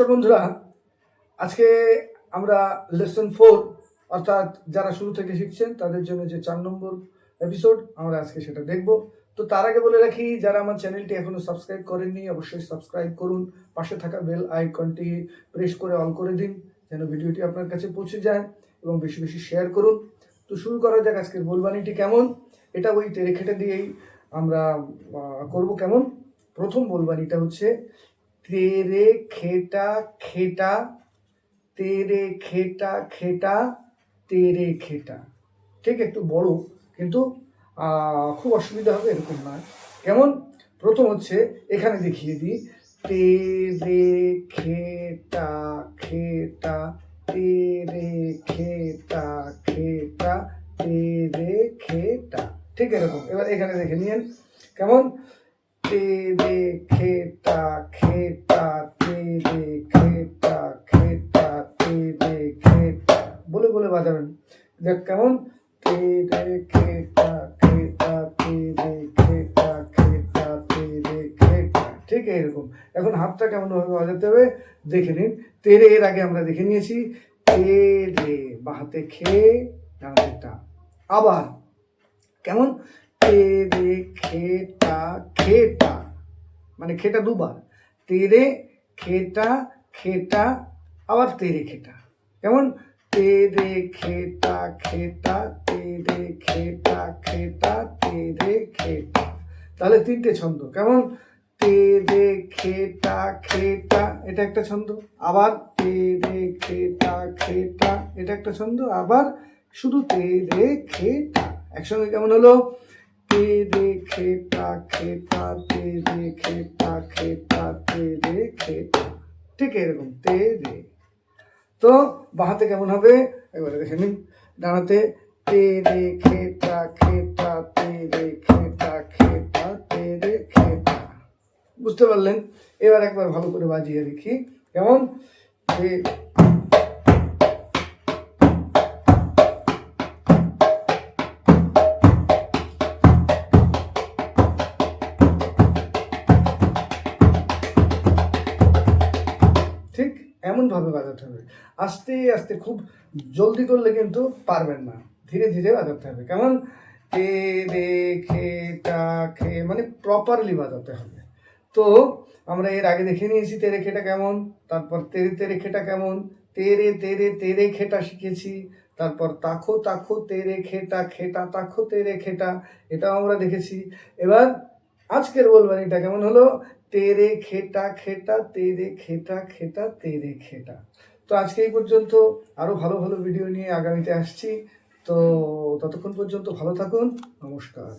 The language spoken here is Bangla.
নমস্কার বন্ধুরা, আজকে আমরা লেসন 4 অর্থাৎ যারা শুরু থেকে শিখছেন তাদের জন্য যে 4 নম্বর এপিসোড আমরা আজকে সেটা দেখব। তো তার আগে বলে রাখি, যারা আমার চ্যানেলটি এখনো সাবস্ক্রাইব করেননি অবশ্যই সাবস্ক্রাইব করুন, পাশে থাকা বেল আইকনটি প্রেস করে অল করে দিন যেন ভিডিওটি আপনার কাছে পৌঁছে যায় এবং বেশি বেশি শেয়ার করুন। তো শুরু করা যাক। আজকের বলবানিটি কেমন, এটা ওই তেরে খেটে দিয়েই আমরা করব। কেমন? প্রথম বলবানিটা হচ্ছে तेरे खेटा खेटा तेरे खेटा खेटा तेरे खेटा। ঠিক একটু বড়, কিন্তু খুব অসুবিধা হবে এরকম নয়। কেমন? প্রথম হচ্ছে এখানে দেখিয়ে দিই, তেরে খেটা খেটা তেরে খেটা খেটা তেরে খেটা। ঠিক এরকম। এবার এখানে দেখে নিন কেমন, तेरे खेटा खेटा तेरे खेटा खेटा तेरे खेटा बोले बोले বাজাবেন। দেখ কেমন, तेरे खेटा खेटा तेरे खेटा खेटा तेरे खेटा। ঠিক এরকম। এখন হাতটা কেমন ভাবে বাজাতে হবে দেখে নিন। তেরে এর আগে আমরা দেখে নিয়েছি, তেরে বাহাতে খে ডানাতে টা। আবার কেমন, তেরে খেটা খেটা, মানে খেটা দুবার, তেরে খেটা খেটা আবার তেরে খেটা। কেমন, তেরে খেটা খেটা তেরে খেটা খেটা তেরে খেটা। তাহলে তিনটে ছন্দ। কেমন, তেরে খেটা খেটা এটা একটা ছন্দ, আবার তেরে খেটা খেটা এটা একটা ছন্দ, আবার শুধু তেরে খেটা। একসঙ্গে কেমন হলো, तेरे खेटा खेटा तेरे खेटा खेटा तेरे खेटा। ঠিক এরকম তেরে। তো বাহাতে কেমন হবে এবারে দেখে নিন। ডানাতে তেরে খেটা খেটা তেরে খেটা খেটা তেরে খেটা। বুঝতে পারলেন? এবার একবার ভালো করে বাজিয়ে দেখি কেমন। ঠিক এমনভাবে বাজাতে হবে, আস্তে আস্তে। খুব জলদি করলে কিন্তু পারবেন না, ধীরে ধীরে বাজাতে হবে। কেমন, তেরে খেটা খে, মানে প্রপারলি বাজাতে হবে। তো আমরা এর আগে দেখে নিয়েছি তেরে খেটা কেমন, তারপর তেরে তেরে খেটা কেমন, তেরে তেরে তেরে খেটা শিখেছি, তারপর তাখো তাখো তেরে খেটা খেটা তাখো তেরে খেটা, এটাও আমরা দেখেছি। এবার আজকের বলবানিটা কেমন হলো, তেরে খেটা খেটা তেরে খেটা খেটা তেরে খেটা। তো আজকে এই পর্যন্ত। আরও ভালো ভালো ভিডিও নিয়ে আগামীতে আসছি। তো ততক্ষণ পর্যন্ত ভালো থাকুন। নমস্কার।